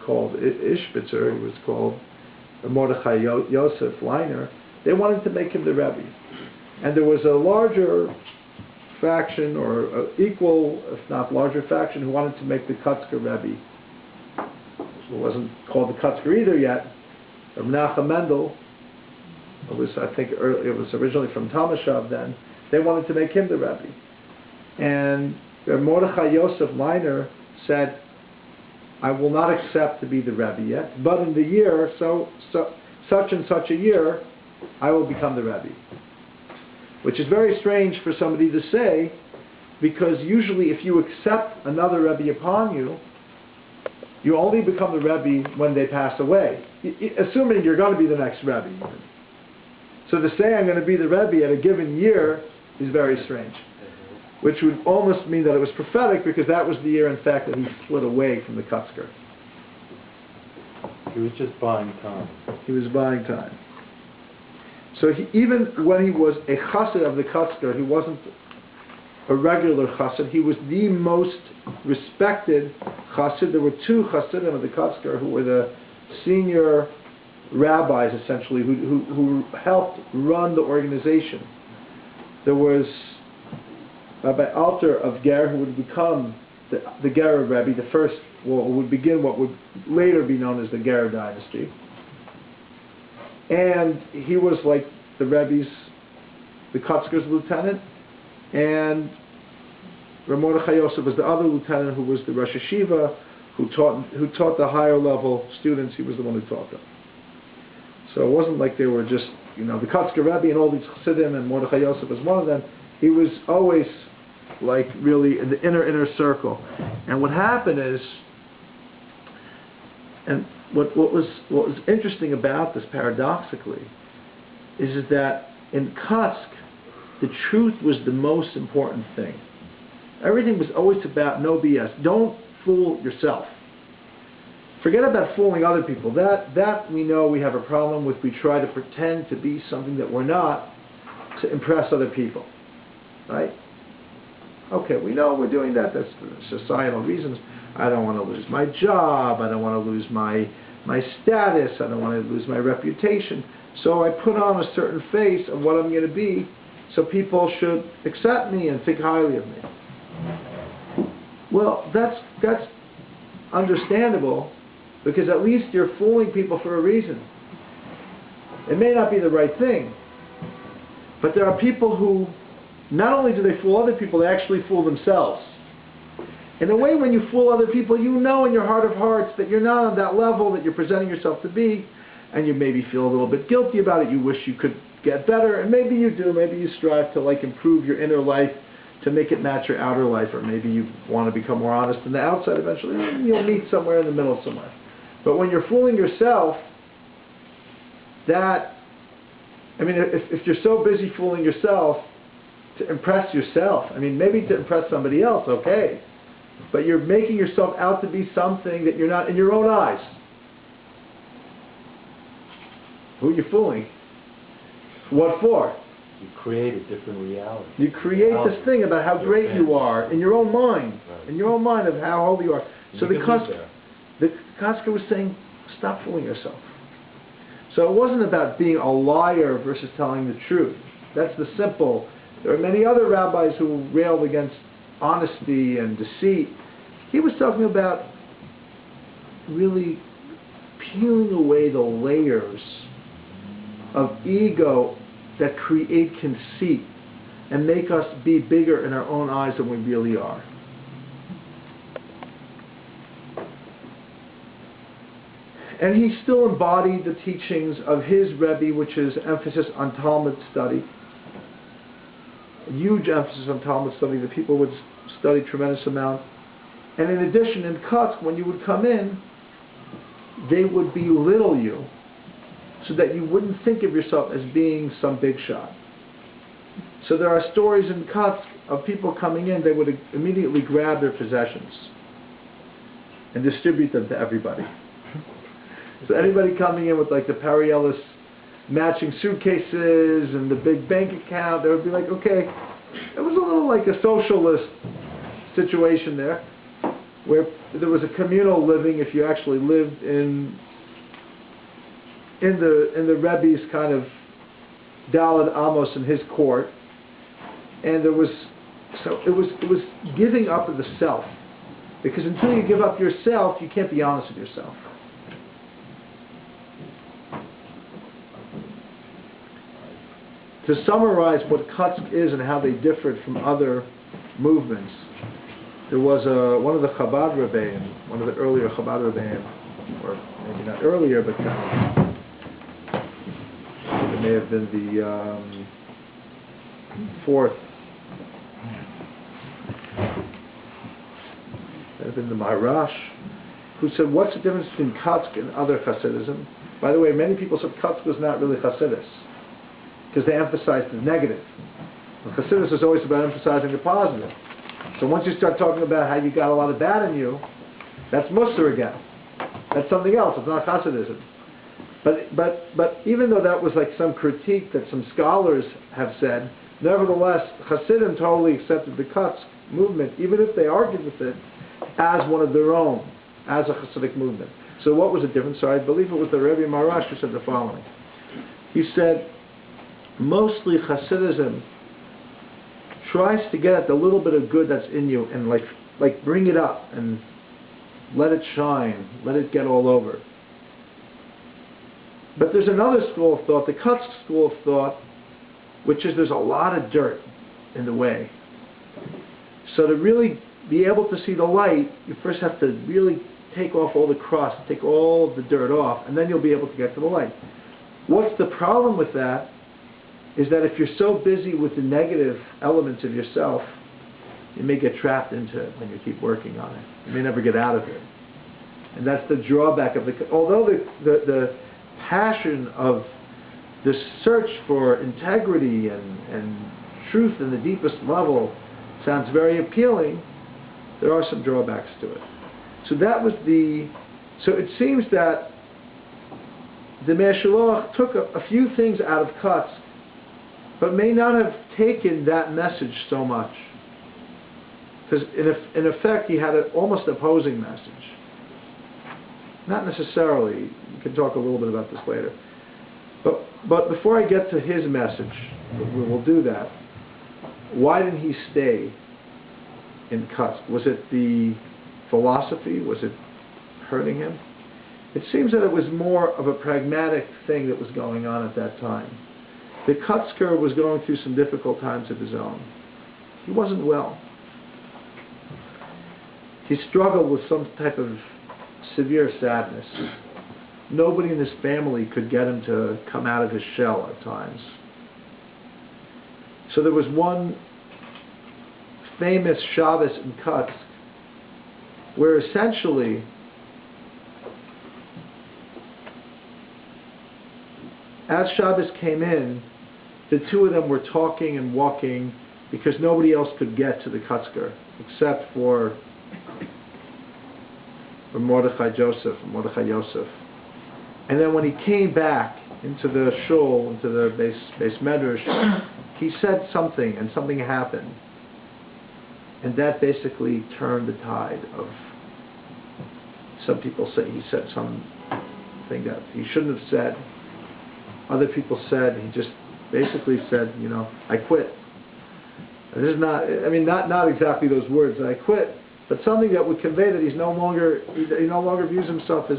called Ishbitzer, he was called Mordechai Joseph Leiner. They wanted to make him the Rabbi. And there was a larger faction, or equal, if not larger faction, who wanted to make the Kotzk Rabbi. It wasn't called the Kotzk either yet. Mendel, I think it was originally from Tamashov then. They wanted to make him the Rabbi. And Mordechai Joseph Leiner said, I will not accept to be the Rabbi yet, but in the year, such and such a year, I will become the Rabbi. Which is very strange for somebody to say, because usually if you accept another Rabbi upon you, you only become the Rabbi when they pass away, assuming you're going to be the next Rabbi. So to say I'm going to be the Rabbi at a given year is very strange. Which would almost mean that it was prophetic, because that was the year, in fact, that he split away from the Kotzker. He was just buying time. He was buying time. So even when he was a Chassid of the Kotzker, he wasn't a regular Chassid. He was the most respected Chassid. There were two Chassidim of the Kotzker who were the senior rabbis, essentially, who helped run the organization. There was Rabbi Alter of Ger, who would become the Ger Rebbe, the first, would begin what would later be known as the Ger Dynasty. And he was like the Rebbe's, the Kotzker's lieutenant, and Mordechai Yosef was the other lieutenant, who was the Rosh Yeshiva, who taught the higher level students. He was the one who taught them. So it wasn't like they were just, the Kotzker Rebbe and all these Chassidim, and Mordechai Yosef was one of them. He was always like really in the inner circle. And what happened is, and what was interesting about this, paradoxically, is that in Kotzk, the truth was the most important thing. Everything was always about no BS. Don't fool yourself. Forget about fooling other people. That we know we have a problem with. We try to pretend to be something that we're not to impress other people. Right? Okay, we know we're doing that. That's for societal reasons. I don't want to lose my job. I don't want to lose my status. I don't want to lose my reputation. So I put on a certain face of what I'm going to be, so people should accept me and think highly of me. Well, that's understandable, because at least you're fooling people for a reason. It may not be the right thing, but there are people who not only do they fool other people, they actually fool themselves. In a way, when you fool other people, you know in your heart of hearts that you're not on that level that you're presenting yourself to be, and you maybe feel a little bit guilty about it. You wish you could get better, and maybe you do. Maybe you strive to improve your inner life to make it match your outer life, or maybe you want to become more honest in the outside eventually. You'll meet somewhere in the middle somewhere. But when you're fooling yourself, if you're so busy fooling yourself to impress yourself, maybe to impress somebody else, okay, but you're making yourself out to be something that you're not in your own eyes. Who are you fooling? What for? You create a different reality. You create this thing about how great you are in your own mind, in your own mind of how holy you are. So the Kotzker was saying, stop fooling yourself. So it wasn't about being a liar versus telling the truth. That's the simple. There are many other rabbis who railed against honesty and deceit. He was talking about really peeling away the layers of ego that create conceit and make us be bigger in our own eyes than we really are. And he still embodied the teachings of his Rebbe, which is emphasis on Talmud study. A huge emphasis on Talmud study. The people would study a tremendous amount. And in addition, in Kotzk, when you would come in, they would belittle you so that you wouldn't think of yourself as being some big shot. So there are stories in Kotzk of people coming in, they would immediately grab their possessions and distribute them to everybody. So anybody coming in with the Perry Ellis matching suitcases and the big bank account, they would be like, okay, it was a little like a socialist situation there. where there was a communal living if you actually lived in the Rebbe's kind of Daled Amos in his court, and it was giving up of the self, because until you give up yourself, you can't be honest with yourself. To summarize what Kotzk is and how they differed from other movements, there was one of the Chabad Rebbeim, one of the earlier Chabad Rebbeim, or maybe not earlier, but kind of, it may have been the fourth, may have been the Maharash, who said, what's the difference between Kotzk and other Chassidism? By the way, many people said Kotzk was not really Chassidus, because they emphasized the negative. And Chassidus is always about emphasizing the positive. So once you start talking about how you got a lot of bad in you, that's Musar again. That's something else. It's not Chassidism. But even though that was like some critique that some scholars have said, nevertheless, Chassidim totally accepted the Kotzk movement, even if they argued with it, as one of their own, as a Chassidic movement. So what was the difference? So I believe it was the Rebbe Maharash who said the following. He said, mostly Chassidism tries to get at the little bit of good that's in you and like bring it up and let it shine, let it get all over. But there's another school of thought, the Kotzk school of thought, which is there's a lot of dirt in the way. So to really be able to see the light, you first have to really take off all the crust, take all of the dirt off, and then you'll be able to get to the light. What's the problem with that is that if you're so busy with the negative elements of yourself, you may get trapped into it when you keep working on it. You may never get out of it. And that's the drawback of although the passion of the search for integrity and truth in the deepest level sounds very appealing, there are some drawbacks to it. So it seems that the Hashiloach took a few things out of Kotzk, but may not have taken that message so much. Because in effect he had an almost opposing message. Not necessarily. We can talk a little bit about this later. But before I get to his message, we will do that. Why didn't he stay in Kotzk? Was it the philosophy? Was it hurting him? It seems that it was more of a pragmatic thing that was going on at that time. The Kotzker was going through some difficult times of his own. He wasn't well. He struggled with some type of severe sadness. Nobody in his family could get him to come out of his shell at times. So there was one famous Shabbos in Kotzk where essentially as Shabbos came in, the two of them were talking and walking because nobody else could get to the Kotzker except for Mordechai Joseph. And then when he came back into the shul, into the base medrash, he said something, and something happened. And that basically turned the tide of, some people say he said something that he shouldn't have said. Other people said he just basically said, I quit. This is not exactly those words, I quit, but something that would convey that he no longer views himself as